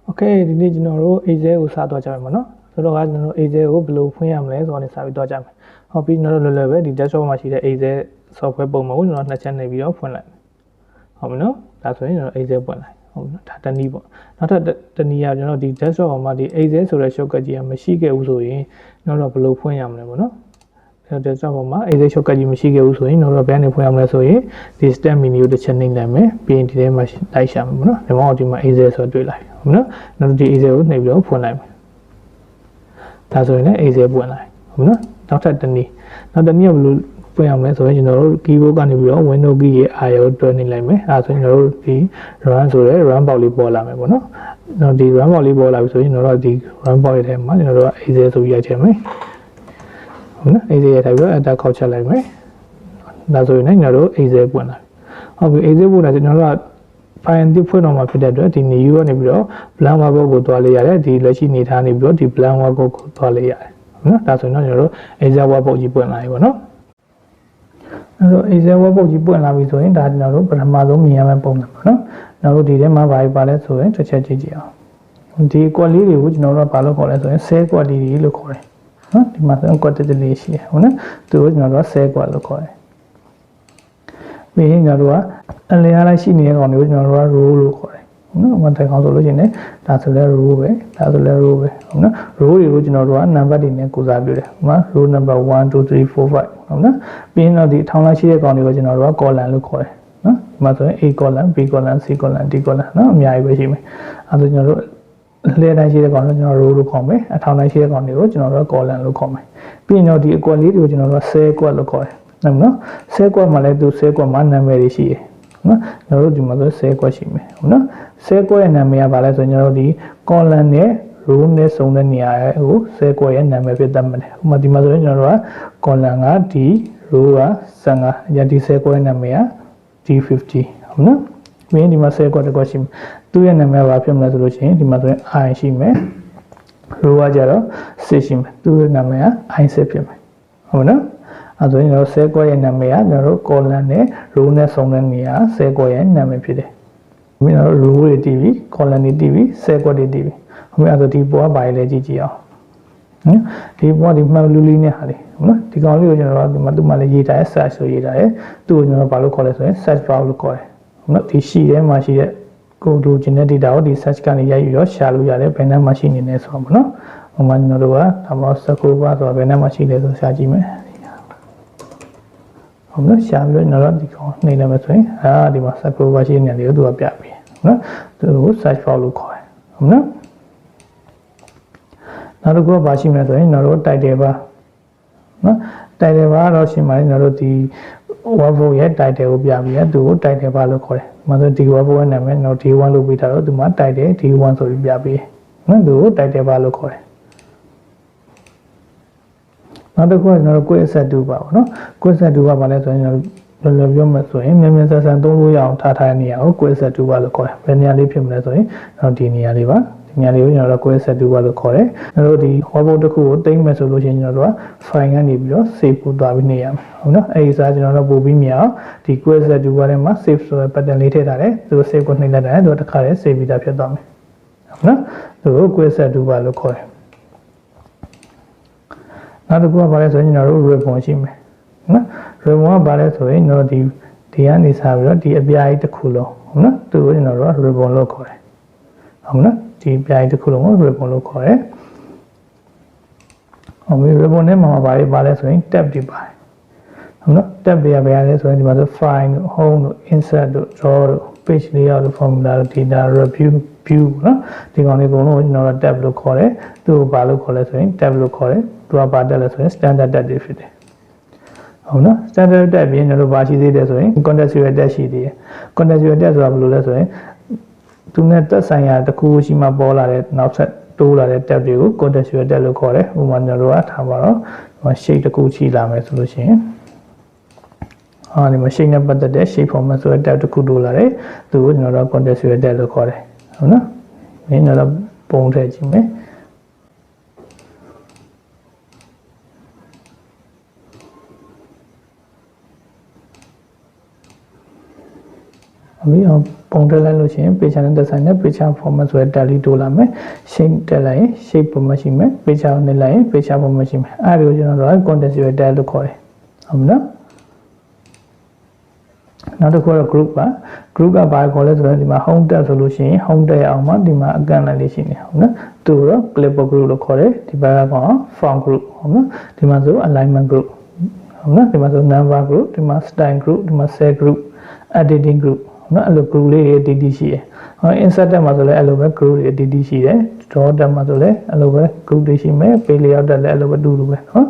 Okay ဒီနေ့ကျွန်တော်တို့ Excel ကိုစသွားကြမယ်ပေါ့နော်ဆိုတော့ကကျွန်တော်တို့ Excel ကိုဘယ်လိုဖွင့်ရမလဲဆိုတော့နေစပြီးသွားကြမယ်ဟုတ်ပြီကျွန်တော်တို့လွယ်လွယ်ပဲဒီ desktop မှာရှိတဲ့ Excel software ပုံမှာကိုကျွန်တော်နှစ်ချက်နေပြီးတော့ဖွင့်လိုက်ဟုတ်ပြီနော်ဒါဆိုရင်ကျွန်တော် Excel ပွင့်လိုက်ဟုတ်ပြီနော်ဒါတနည်းပေါ့နောက်ထပ်တနည်းကကျွန်တော်ဒီ desktop မှာဒီ Excel ဆိုတဲ့ shortcut ကြီးကမရှိခဲ့ဘူးဆိုရင်ကျွန်တော်တို့ဘယ်လိုဖွင့်ရမလဲပေါ့နော်desktop ပေါ်မှာ Excel shortcut ကြီးမရှိခဲ့ဘူးဆိုရင်ကျွန်တော်တို့ဘယ်ကနေဖွင့်ရမလဲဆိုရင်ဒီ step menu တစ်ချက်နှိပ်လိုက်မယ်ပြီးရင်ဒီထဲမှာလိုက်ရှာမယ်ပေါ့နော်ဒီမှာဒီမှာ Excel ဆိုတွေ့လိုက်ဟုတ်နော်နောက်ဒီ Excel ကိုနှိပ်ပြီးတော့ဖွင့်လိုက်မယ်ဒါဆိုရင်လည်း Excel ပွင့်လိုက်ဟုတ်နော်နောက်ထပ်တနည်းကဘယ်လိုပွင့်ရမလဲဆိုရင်ကျွန်တော်တို့ keyboard ကနေပြီးတော့ window key ရဲ့ R ကိုတွဲနေလိုက်မယ်အဲဒါဆိုရင်ကျွန်တော်တို့ဒီ run ဆိုတဲ့ run box လေးပေါ်လာမယ်ပေါ့နော်နောက်ဒီ run box လေးပေါ်လာပြီဆိုရင်ကျွန်တော်တို့ဒီ run box ရဲ့ထဲမှာကျွန်တော်တို့က Excel ဆိုပြီးရိုက်ထည့်မယ်ဟုတ်နော် Excel ရိုက်ထည့်ပြီးတော့ enter ခေါက်ချက်လိုက်မယ်ဒါဆိုရင်လည်းကျွန်တော်တို့ Excel ပွင့်လာဟုတ်ပြီ Excel ပွင့်လာကျွန်တော်တို့က file တစ်ဖွင့်တော့မှာဖြစ်တဲ့အတွက်ဒီ new ကနေပြီးတော့ blank workbook ကိုတွားလေးရတယ်ဒီလက်ရှိနေထားနေပြီးတော့ဒီ blank workbook ကိုတွားလေးရတယ်ဟုတ်နော်ဒါဆိုရင်တော့ကျွန်တော်တို့ Excel workbook ကြီးပွင့်လာပြီပေါ့နော်အဲ့တော့ Excel workbook ကြီးပွင့်လာပြီဆိုရင်ဒါကျွန်တော်တို့ပထမဆုံးမြင်ရမယ့်ပုံစံပေါ့နော်ကျွန်တော်တို့ဒီထဲမှာဘာပါလဲဆိုရင်တစ်ချက်ကြည့်ကြည့်အောင်ဒီ quality တွေကိုကျွန်တော်တို့ကဘာလို့ခေါ်လဲဆိုရင် cell quality လို့ခေါ်တယ်နော်ဒီမှာဆိုရင် quantity လေးရှိတယ်ဟုတ်နော်သူတို့ကျွန်တော်တို့က cell quality လို့ခေါ်တယ်ပြီးရင်ကျွန်တော်တို့ကအလျားလိုက်ရှိနေတဲ့ကောင်တွေကိုကျွန်တော်တို့က row လို့ခေါ်တယ်ဟုတ်နော်မတက်ကောင်ဆိုလို့ရှိရင်လည်းဒါဆိုလဲ row ပဲဒါဆိုလဲ row ပဲဟုတ်နော် row တွေကိုကျွန်တော်တို့က number တွေနဲ့ကိုစားပြုတယ်ဟုတ်နော် row number 1 2 3 4 5ဟုတ်နော်ပြီးရင်တော့ဒီထောင်လိုက်ရှိတဲ့ကောင်တွေကိုကျွန်တော်တို့က column လို့ခေါ်တယ်နော်ဒီမှာဆိုရင် A column B column C column D column နော်အများကြီးပဲရှိမယ်အဲဒါကျွန်တော်တို့လဲတိုင်းရှိတဲ့ကောင်တွေကိုကျွန်တော် row လို့ခေါ်မယ်အထောင်လိုက်ရှိတဲ့ကောင်တွေကိုကျွန်တော်တို့က column လို့ခေါ်မယ်ပြီးရင်တော့ဒီ equal လေးတွေကိုကျွန်တော်တို့က cell quad လို့ခေါ်တယ်နော် cell quad မှာလည်းသူ cell quad မှာနာမည်တွေရှိတယ်နော်ကျွန်တော်တို့ဒီမှာဆို cell quad ရှိမယ်ဟုတ်နော် cell quad ရဲ့နာမည်ကဘာလဲဆိုရင်ကျွန်တော်တို့ဒီ column နဲ့ row နဲ့စုံတဲ့နေရာကို cell quad ရဲ့နာမည်ဖြစ်တတ်မယ်ဥပမာဒီမှာဆိုရင်ကျွန်တော်တို့က column က D row က15ရဒီ cell quad ရဲ့နာမည်က D50 ဟုတ်နော်ပြီးရင်ဒီမှာ cell quad တစ်ခုရှိမယ်သူ့ရဲ့နာမည်ကဘာဖြစ်မလဲဆိုလို့ရှိရင်ဒီမှာဆိုရင် I ရှိမယ် row ကကြတော့6ရှိမယ်သူ့ရဲ့နာမည်က I6 ဖြစ်မယ်ဟုတ်နော်အဲဆိုရင်ကျွန်တော် cell quad ရဲ့နာမည်ကကျွန်တော်တို့ column နဲ့ row နဲ့စုံတဲ့နေရာ cell quad ရဲ့နာမည်ဖြစ်တယ်။ပြီးတော့ row တွေတည်ပြီး column တွေတည်ပြီး cell quad တွေတည်ပြီးဟုတ်ပြီအဲဆိုဒီပေါ်ကဘာလဲကြည့်ကြည့်အောင်။နော်ဒီပေါ်ဒီမှတ်လူလေးနဲ့ဟာလေးဟုတ်နော်ဒီကောင်လေးကိုကျွန်တော်တို့ဒီမှာလည်းရေးထားရဲ search ဆိုရေးထားရဲသူ့ကိုကျွန်တော်ဘာလို့ခေါ်လဲဆိုရင် search bar လို့ခေါ်တယ်။ဟုတ်နော်ဒီရှိထဲမှာရှိတဲ့ကိုလိုချင်တဲ့ data ကိုဒီ search ကနေရိုက်ပြီးတော့ရှာလို့ရတယ်ဘယ်နှမ်းမှရှိနေလဲဆိုတော့ပေါ့နော်။ဟိုမှာကျွန်တော်တို့ကဒါမှ circle bar ဆိုတာဘယ်နှမ်းမှရှိလဲဆိုရှာကြည့်မယ်။ဟုတ်နော်ရှာပြီးတော့ကျွန်တော်တို့ဒီကောင်နှိပ်လိုက်မယ်ဆိုရင်ဒီမှာ circle bar ရှိနေတယ်လို့သူကပြပြီနော်သူကို search bar လို့ခေါ်တယ်ဟုတ်နော်နောက်တစ်ခုကဘာရှိမလဲဆိုရင်ကျွန်တော်တို့ title bar နော် title bar တော့ရှင်းပါတယ်ကျွန်တော်တို့ဒီ workbook ရဲ့ title ကိုပြပြီးရသူကို title bar လို့ခေါ်တယ်။မှဆိုဒီ workbook ရဲ့နာမည်ကျွန်တော် D1 လို့ပေးထားတော့ဒီမှာ title D1 ဆိုပြီးပြပေးနော်သူကို title bar လို့ခေါ်တယ်။နောက်တစ်ခုကကျွန်တော်တို့ quick access toolbar ပေါ့နော် quick access toolbar ဘာလဲဆိုရင်ကျွန်တော်ပြောမှဆိုရင်မြန်မြန်ဆန်ဆန်သုံးလို့ရအောင်ထားထားတဲ့နေရာကို quick access toolbar လို့ခေါ်တယ်။ဘယ်နေရာလေးဖြစ်မလဲဆိုရင်ကျွန်တော်ဒီနေရာလေးပါဒီနေရာလေးကိုကျွန်တော်တို့ quick access toolbar လို့ခေါ်တယ်။ကျွန်တော်တို့ဒီ workbook တစ်ခုကိုတင်မယ်ဆိုလို့ရှိရင်ကျွန်တော်တို့က file ကနေပြီးတော့ save ပို့သွားပြီးနေရမယ်ဟုတ်နော်အဲဒီစားကျွန်တော်တို့ပို့ပြီးမြင်အောင်ဒီ quick access toolbar ထဲမှာ save ဆိုတဲ့ button လေးထည့်ထားတယ်သူ save ကိုနှိပ်လိုက်တယ်သူတစ်ခါတည်း save ပြီးသားဖြစ်သွားမယ်ဟုတ်နော်သူကို quick access toolbar လို့ခေါ်တယ်နောက်တစ်ခုကဘာလဲဆိုရင်ကျွန်တော်တို့ ribbon ရှိမယ်နော် ribbon ကဘာလဲဆိုရင်ကျွန်တော်ဒီကနေစပြီးတော့ဒီအပြားကြီးတစ်ခုလုံးဟုတ်နော်သူကိုကျွန်တော်တို့က ribbon လို့ခေါ်တယ်ဟုတ်နော်ဒီအပြားကြီးတစ်ခုလုံးကို ribbon လို့ခေါ်တယ်ဟုတ်ပြီ ribbon နဲ့မှာပါလဲဆိုရင် tab တွေပါတယ်ဟုတ်နော် tab တွေကဘယ်လဲဆိုရင်ဒီမှာဆို file တို့ home တို့ insert တို့ draw တို့ page layout တို့ formula တို့ data review view နော်ဒီကောင်လေးအကုန်လုံးကိုကျွန်တော်တို့ tab လို့ခေါ်တယ်သူ့ကိုဘာလို့ခေါ်လဲဆိုရင် tab လို့ခေါ်တယ်သူကဘာတက်လဲဆိုရင် standard tab တွေဖြစ်တယ်ဟုတ်နော် standard tab ပြင်ကျွန်တော်တို့ဘာရှိသေးတယ်ဆိုရင် contextual tab ရှိသေးတယ် contextual tab ဆိုတာဘယ်လိုလဲဆိုရင်သူနဲ့သက်ဆိုင်ရာတစ်ခုရှိမှပေါ်လာတဲ့နောက်ဆက်တိုးလာတဲ့ tab တွေကို contextual tab လို့ခေါ်တယ်ဥပမာကျွန်တော်တို့ကထားပါတော့ဒီမှာ shape တစ်ခုရှိလာမယ်ဆိုလို့ရှိရင်ဒီမှာ shape နဲ့ပတ်သက်တဲ့ shape format ဆိုတဲ့ tab တစ်ခုတိုးလာတယ်သူကိုကျွန်တော်တို့ contextual tab လို့ခေါ်တယ်ဟုတ်နော်မင်းတို့ပုံထည့်ကြည့်မယ်ဟ ပြီပုံတက်လိုက်လို့ရှိရင် page နဲ့သက်ဆိုင်တဲ့ page format ဆိုတဲ့ tally တိုးလာမယ် shape တက်လိုက်ရင် shape format ရှိမယ် page ကိုနှိပ်လိုက်ရင် page format ရှိမယ်အဲ့ဒါကိုကျွန်တော်တို့ content ဆိုတဲ့ tag လို့ခေါ်တယ်ဟုတ်ပြီနော်နောက်တစ်ခုကတော့ group ပါ group ကဘာခေါ်လဲဆိုတော့ဒီမှာ home tab ဆိုလို့ရှိရင် home tab အောင်မှာဒီမှာအကန့်လိုက်လေးရှိနေဟုတ်နော်သူတော့ clipboard group လို့ခေါ်တယ်ဒီဘက်ကကတော့ font group ဟုတ်နော်ဒီမှာဆို alignment group ဟုတ်နော်ဒီမှာဆို number group ဒီမှာ style group ဒီမှာ cell group editing group ဟုတ်နော်အဲ့လို group လေးတွေအတီးတီးရှိတယ်ဟော insert tab မှာဆိုလည်းအဲ့လိုပဲ group တွေအတီးတီးရှိတယ် draw tab မှာဆိုလည်းအဲ့လိုပဲ group တွေရှိမယ် page layout တက်လည်းအဲ့လိုပဲတူတူပဲနော်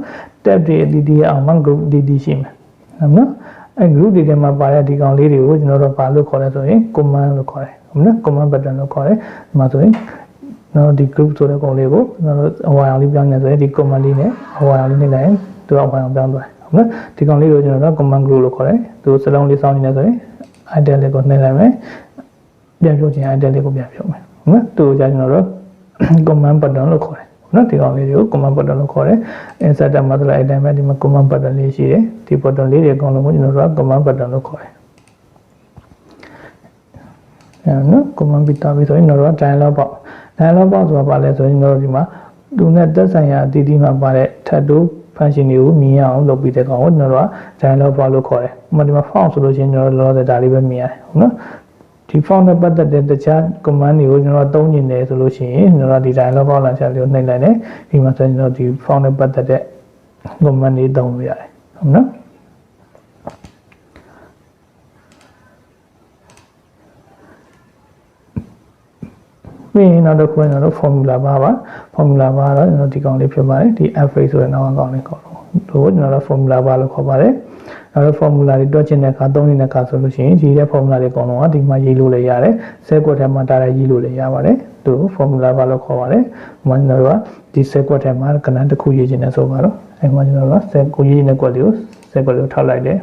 tab တွေအတီးတီးအောင်မှာ group အတီးတီးရှိမယ်ဟုတ်နော်အဲ့ group တွေထဲမှာပါတဲ့ဒီကောင်လေးတွေကိုကျွန်တော်တို့ဘာလို့ခေါ်လဲဆိုရင် command လို့ခေါ်တယ်ဟုတ်နော် command button လို့ခေါ်တယ်ဒီမှာဆိုရင်နော်ဒီ group ဆိုတဲ့ကောင်လေးကိုကျွန်တော်တို့အဝါအောင်လေးပြောင်းနေဆိုရင်ဒီ command လေးနဲ့အဝါအောင်လေးနှိပ်လိုက်ရင်သူကအဝါအောင်ပြောင်းသွားတယ်ဟုတ်နော်ဒီကောင်လေးကိုကျွန်တော်တို့ command group လို့ခေါ်တယ်သူစလုံးလေးစောင်းနေတယ်ဆိုရင် item လေးကိုနှိပ်လိုက်မယ်ပြန်ဖြုတ်ခြင်း item လေးကိုပြန်ဖြုတ်မယ်ဟုတ်နော်သူကကျွန်တော်တို့ command button လို့ခေါ်တယ်နော်ဒီကောင်လေးတွေကို command button လို့ခေါ်တယ် insert tab မှာဆိုလည်း item ပဲဒီမှာ command button လေးရှိတယ်ဒီ button လေးတွေအကုန်လုံးကိုကျွန်တော်တို့က command button လို့ခေါ်တယ်နော် command ပြီးတာပြီးဆိုရင်ကျွန်တော်တို့က dialog box ဆိုတာဘာလဲဆိုရင်ကျွန်တော်တို့ဒီမှာသူနဲ့သက်ဆိုင်ရာအသီးသီးမှာပါတဲ့ tab တို့ function တွေကိုမြင်ရအောင်လုပ်ပြီးတဲ့ကောင်ကိုကျွန်တော်တို့က dialog box လို့ခေါ်တယ်ဥပမာဒီမှာ font ဆိုလို့ရှိရင်ကျွန်တော်တို့လောဆယ်ဒါလေးပဲမြင်ရတယ်ဟုတ်နော်ဒီ font နဲ့ပတ်သက်တဲ့တခြား command တွေကိုကျွန်တော်သုံးနေတယ်ဆိုလို့ရှိရင်ကျွန်တော်ဒီ dialog box လာချက်လေးကိုနှိပ်လိုက်တယ်ဒီမှာဆိုရင်ကျွန်တော်ဒီ font နဲ့ပတ်သက်တဲ့ command တွေသုံးလို့ရတယ်ဟုတ်နော်ပြီးရင်နောက်တစ်ခုကျွန်တော်တို့ formula bar ပါ formula bar တော့ကျွန်တော်ဒီကောင်လေးဖြစ်ပါတယ်ဒီ f8 ဆိုတဲ့နောက်ကောင်လေးခေါ်တော့တို့ကျွန်တော်တို့ formula bar လို့ခေါ်ပါတယ်နောက်တော့ formula တွေတွက်ချင်တဲ့အခါသုံးနေတဲ့အခါဆိုလို့ရှိရင်ဒီတဲ့ formula တွေအကုန်လုံးကဒီမှာရေးလို့လည်းရတယ်ဆဲကွက်ထဲမှာတားရရေးလို့လည်းရပါတယ်တို့ formula bar လို့ခေါ်ပါတယ်ဟိုမှာကျွန်တော်တို့ကဒီဆဲကွက်ထဲမှာကဏ္ဍတစ်ခုရေးချင်တယ်ဆိုပါတော့အဲဒီမှာကျွန်တော်တို့ကဆဲကိုရေးနေတဲ့ကွက်လေးကိုဆဲကွက်လေးကိုထောက်လိုက်တယ်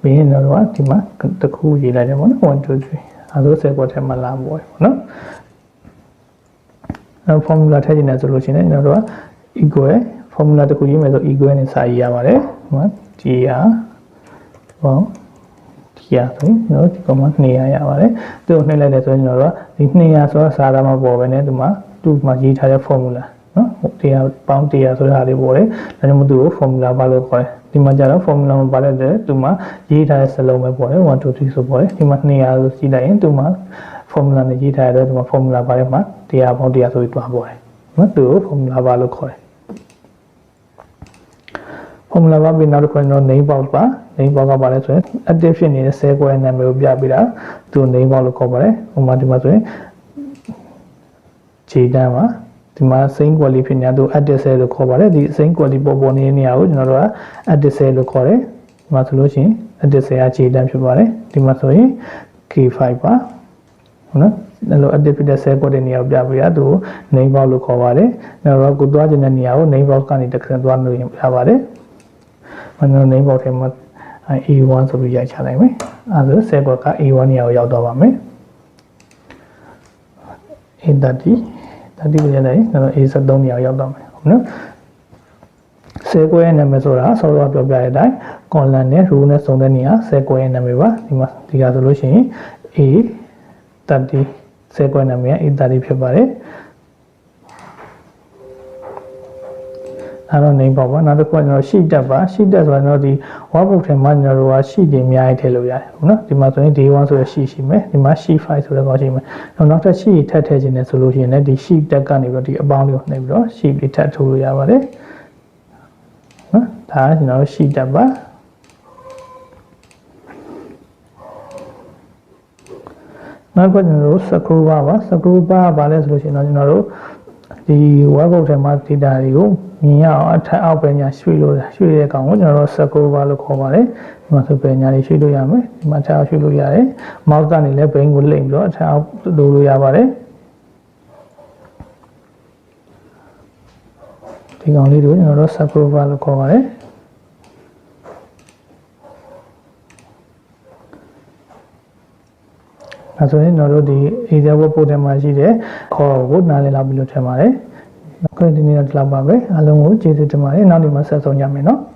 ပြီးရင်ကျွန်တော်တို့ကဒီမှာတစ်ခုရေးလိုက်တယ်ပေါ့နော်1 2 3အဲဒါဆဲကွက်ထဲမှာလာပေါ့နော်formula ထည့်ချင်တယ်ဆိုလို့ရှိရင်ကျွန်တော်တို့က equal formula တခုရေးမယ်ဆို equal နဲ့စာရေးရပါတယ်ဟိုမှာ dr ဟော dr ဆိုရင်ကျွန်တော်ဒီကောင်မှာ200ရပါတယ်သူ့ကိုနှိပ်လိုက်တယ်ဆိုရင်ကျွန်တော်တို့ကဒီ200ဆိုတာစာသားမှာပေါ်ပဲねဒီမှာသူ့မှာရေးထားတဲ့ formula နော်100ပေါင်း100ဆိုတာလေးပေါ်တယ်ဒါကြောင့်မို့သူ့ကို formula ဘာလို့ခေါ်လဲဒီမှာကျတော့ formula မှာပါတဲ့သူ့မှာရေးထားတဲ့စလုံးပဲပေါ်တယ်1 2 3ဆိုပေါ်တယ်ဒီမှာ200ဆိုကြည့်လိုက်ရင်သူ့မှာformula နဲ့ရေးထားတဲ့ဒီမှာ formula ဘာလဲမှာ100ပေါင်း100ဆိုပြီးတွားပေါ်တယ်နော်သူ့ကို formula ဘာလို့ခေါ်တယ် formula ဘာပြီးနောက်တစ်ခုကျွန်တော် name box ပါ name box ကဘာလဲဆိုရင် active ဖြစ်နေတဲ့ cell ကွဲနာမည်ကိုပြပေးတာသူ့ name box လို့ခေါ်ပါတယ်ဟိုမှာဒီမှာဆိုရင် J တန်းပါဒီမှာ same quality ဖြစ်နေတာသူ active cell လို့ခေါ်ပါတယ်ဒီ same quality ပေါ်နေတဲ့နေရာကိုကျွန်တော်တို့က active cell လို့ခေါ်တယ်ဒီမှာဆိုလို့ရှိရင် active cell က J တန်းဖြစ်ပါတယ်ဒီမှာဆိုရင် K5 ပါဟုတ်နော်အဲ့လို active ဖြစ်တဲ့ cell ကွက်တဲ့နေရာကိုပြပေးတာသူကို name box လို့ခေါ်ပါတယ်နောက်တော့ကိုသွားခြင်းတဲ့နေရာကို name box ကနေတစ်ခါသွားလို့ရပါတယ်ကျွန်တော် name box ထဲမှာ A1 ဆိုပြီးရိုက်ချလိုက်မယ်အဲဒါဆို cell ကွက်က A1 နေရာကိုရောက်သွားပါမယ် A30 30ပြရလိုက်ကျွန်တော် A73 နေရာရောက်တော့မယ်ဟုတ်နော်ဆဲကွဲရဲ့နာမည်ဆိုတာဆောစောပြောပြတဲ့အတိုင်း column နဲ့ row နဲ့စုံတဲ့နေရာဆဲကွဲရဲ့နာမည်ပါဒီမှာဒီကဆိုလို့ရှိရင် A30 ဆဲကွဲနာမည်က A30 ဖြစ်ပါတယ်အဲ့တော့ name ပေါ့ပါနောက်တစ်ခုကကျွန်တော် sheet tab ပါ sheet tab ဆိုတော့ဒီ workbook ထဲမှာကျွန်တော်တို့က sheet တွေအများကြီးထည့်လို့ရတယ်ဟုတ်နော်ဒီမှာဆိုရင် day1 ဆိုတဲ့ sheet ရှိမယ်ဒီမှာ sheet 5ဆိုတဲ့ကောင်ရှိမယ်နောက်ထပ် sheet ထပ်ထည့်ခြင်းနဲ့ဆိုလို့ရှိရင်လည်းဒီ sheet tab ကနေပြီးတော့ဒီအပေါင်းလေးကိုနှိပ်ပြီးတော့ sheet လေးထပ်ထိုးလို့ရပါတယ်နော်ဒါကကျွန်တော်တို့ sheet tab ပါနောက်တစ်ခုကျွန်တော်တို့ scroll bar ပါ scroll bar ကဘာလဲဆိုလို့ရှိရင်တော့ကျွန်တော်တို့ဒီ workbook ထဲမှာ data တွေကိုမြင်ရအောင်အထက်အောက်ပဲညာရွှေ့တဲ့ကောင်ကိုကျွန်တော်တို့ scroll bar လို့ခေါ်ပါတယ်ဒီမှာဆိုပဲညာလေးရွှေ့လို့ရမယ်ဒီမှာအထက်အောက်ရွှေ့လို့ရတယ် mouse ကနေလည်း brain ကိုလိမ့်ပြီးတော့အထက်အောက်လိုလို့ရပါတယ်ဒီကောင်လေးတွေကိုကျွန်တော်တို့ scroll bar လို့ခေါ်ပါတယ်အဲဆိုရင်ကျွန်တော်တို့ဒီ Excel workbook ထဲမှာရှိတဲ့ခေါ်ကိုနားလည်လာပြီလို့ထင်ပါတယ်။အခုဒီနေ့တော့ဒီလောက်ပါပဲ။အားလုံးကိုကျေးဇူးတင်ပါတယ်။နောက်ဒီမှာဆက်ဆုံးကြမယ်နော်။